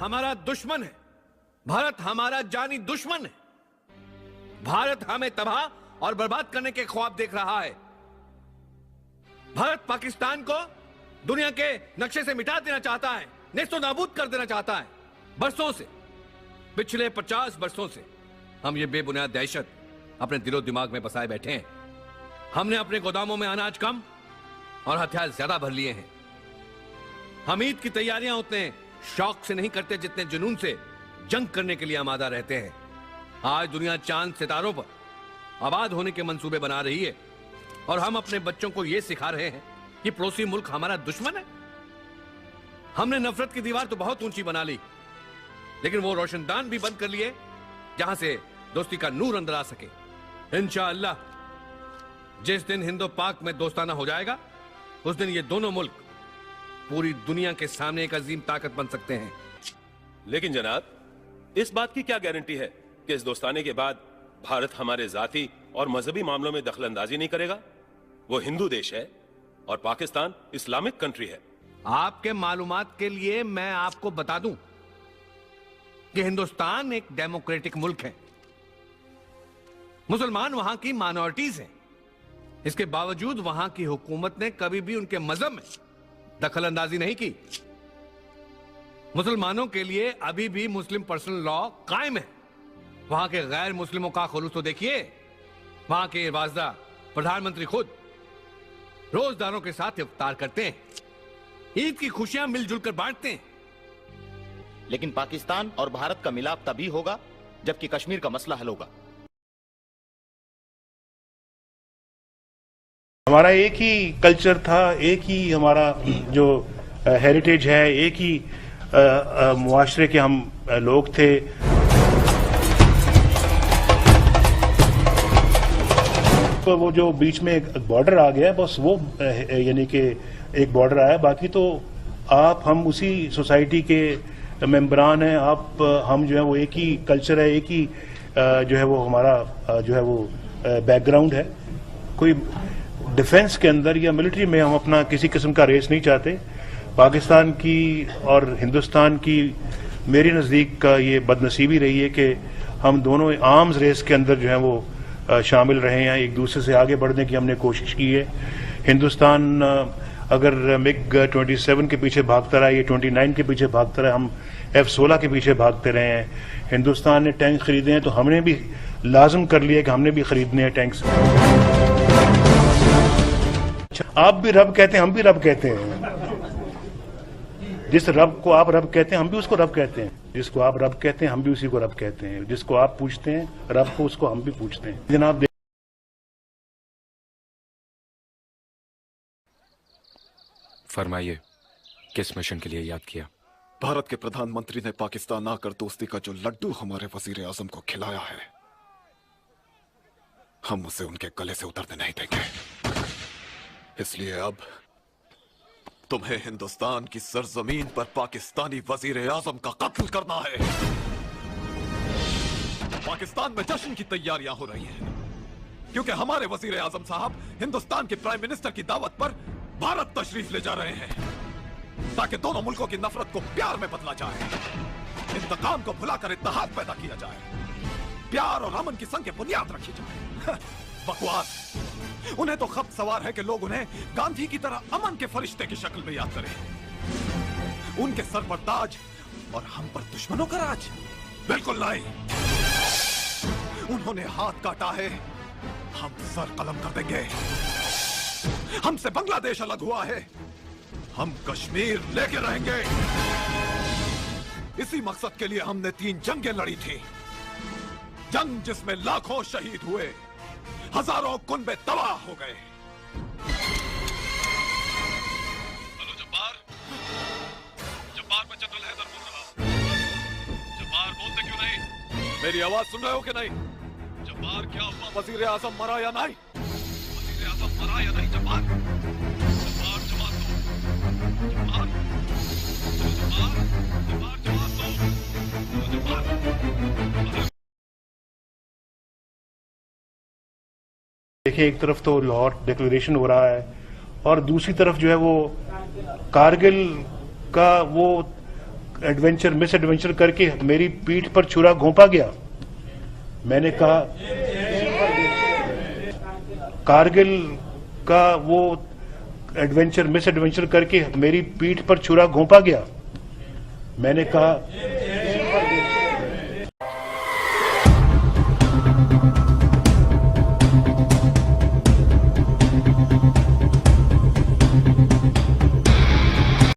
हमारा दुश्मन है। भारत हमारा जानी दुश्मन है। भारत हमें तबाह और बर्बाद करने के ख्वाब देख रहा है। भारत पाकिस्तान को दुनिया के नक्शे से मिटा देना चाहता है, नेस्तो नाबूद कर देना चाहता है। बरसों से, पिछले 50 बरसों से हम ये बेबुनियाद दहशत अपने दिलो दिमाग में बसाए बैठे हैं। हमने अपने गोदामों में अनाज कम और हथियार ज्यादा भर लिए हैं। हम ईद की तैयारियां उतने शौक से नहीं करते जितने जुनून से जंग करने के लिए आमादा रहते हैं। आज दुनिया चांद सितारों पर आबाद होने के मंसूबे बना रही है और हम अपने बच्चों को यह सिखा रहे हैं कि पड़ोसी मुल्क हमारा दुश्मन है। हमने नफरत की दीवार तो बहुत ऊंची बना ली, लेकिन वो रोशनदान भी बंद कर लिए जहां से दोस्ती का नूर अंदर आ सके। इंशाअल्लाह जिस दिन हिंदो पाक में दोस्ताना हो जाएगा, उस दिन ये दोनों मुल्क पूरी दुनिया के सामने एक अजीम ताकत बन सकते हैं। लेकिन जनाब, इस बात की क्या गारंटी है कि इस दोस्ताने के बाद भारत हमारे जाती और मजहबी मामलों में दखलंदाजी नहीं करेगा? वो हिंदू देश है और पाकिस्तान इस्लामिक कंट्री है। आपके मालूमात के लिए मैं आपको बता दूं कि हिंदुस्तान एक डेमोक्रेटिक मुल्क है। मुसलमान वहां की माइनॉरिटीज हैं। इसके बावजूद वहां की हुकूमत ने कभी भी उनके मजहब में दखल अंदाजी नहीं की। मुसलमानों के लिए अभी भी मुस्लिम पर्सनल लॉ कायम है। वहां के गैर मुस्लिमों का खुलूस तो देखिए। वहां के वाजदा प्रधानमंत्री खुद रोजदारों के साथ इफ्तार करते हैं, ईद की खुशियां मिलजुल कर बांटते हैं। लेकिन पाकिस्तान और भारत का मिलाप तभी होगा जबकि कश्मीर का मसला हल होगा। हमारा एक ही कल्चर था, एक ही हमारा जो हेरिटेज है, एक ही मुआशरे के हम लोग थे। तो वो जो बीच में एक बॉर्डर आ गया, बस वो यानी कि एक बॉर्डर आया, बाकी तो आप हम उसी सोसाइटी के मेंबरान हैं। आप हम जो है वो एक ही कल्चर है, एक ही जो है वो हमारा जो है वो बैकग्राउंड है। कोई डिफेंस के अंदर या मिलिट्री में हम अपना किसी किस्म का रेस नहीं चाहते। पाकिस्तान की और हिंदुस्तान की मेरे नज़दीक का ये बदनसीबी रही है कि हम दोनों आर्म्स रेस के अंदर जो है वो शामिल रहे हैं। एक दूसरे से आगे बढ़ने की हमने कोशिश की है। हिंदुस्तान अगर मिग 27 के पीछे भागता रहा, ये 29 के पीछे भागता रहा, हम F-16 के पीछे भागते रहे हैं। हिंदुस्तान ने टैंक खरीदे हैं तो हमने भी लाजम कर लिया कि हमने भी खरीदने हैं टैंक्स। आप भी रब कहते हैं, हम भी रब कहते हैं। जिस रब को आप रब कहते हैं, हम भी उसको रब कहते हैं। जिसको आप रब कहते हैं, हम भी उसी को रब कहते हैं। जिसको आप पूछते हैं रब को, उसको हम भी पूछते हैं। जनाब फरमाइए, किस मिशन के लिए याद किया? भारत के प्रधानमंत्री ने पाकिस्तान आकर दोस्ती का जो लड्डू हमारे वजीर आजम को खिलाया है, हम उसे उनके गले से उतरने नहीं देंगे। इसलिए अब तुम्हें हिंदुस्तान की सरजमीन पर पाकिस्तानी वजीर आजम का कत्ल करना है। पाकिस्तान में जश्न की तैयारियां हो रही हैं, क्योंकि हमारे वजीर आजम साहब हिंदुस्तान के प्राइम मिनिस्टर की दावत पर भारत तशरीफ ले जा रहे हैं, ताकि दोनों मुल्कों की नफरत को प्यार में बदला जाए, इंतकाम को भुलाकर इत्तेहाद पैदा किया जाए, प्यार और अमन की संग की बुनियाद रखी जाए। बकवास। उन्हें तो खप सवार है कि लोग उन्हें गांधी की तरह अमन के फरिश्ते की शक्ल में याद करें। उनके सर पर ताज और हम पर दुश्मनों का राज? बिल्कुल नहीं। उन्होंने हाथ काटा है, हम सर कलम कर देंगे। हमसे बांग्लादेश अलग हुआ है, हम कश्मीर लेके रहेंगे। इसी मकसद के लिए हमने 3 जंगें लड़ी थी। जंग जिसमें लाखों शहीद हुए, हजारों कुनबे तबाह हो गए। हेलो जब्बार, जब्बार मैं जनरल हैदर बोल रहा। जब्बार बोलते क्यों नहीं? मेरी आवाज सुन रहे हो कि नहीं? जब्बार क्या हुआ? वजीर आजम मरा या नहीं? वजीर आजम मरा या नहीं? जब्बार, जब्बार जवाब दो। जब्बार, जब्बार, जब्बार जवाब दो। जब्बार देखिए, एक तरफ तो लाहौर डिक्लेरेशन हो रहा है और दूसरी तरफ जो है वो कारगिल का वो एडवेंचर मिस एडवेंचर करके मेरी पीठ पर छुरा घोंपा गया। मैंने कहा कारगिल का वो एडवेंचर मिस एडवेंचर करके मेरी पीठ पर छुरा घोंपा गया। मैंने कहा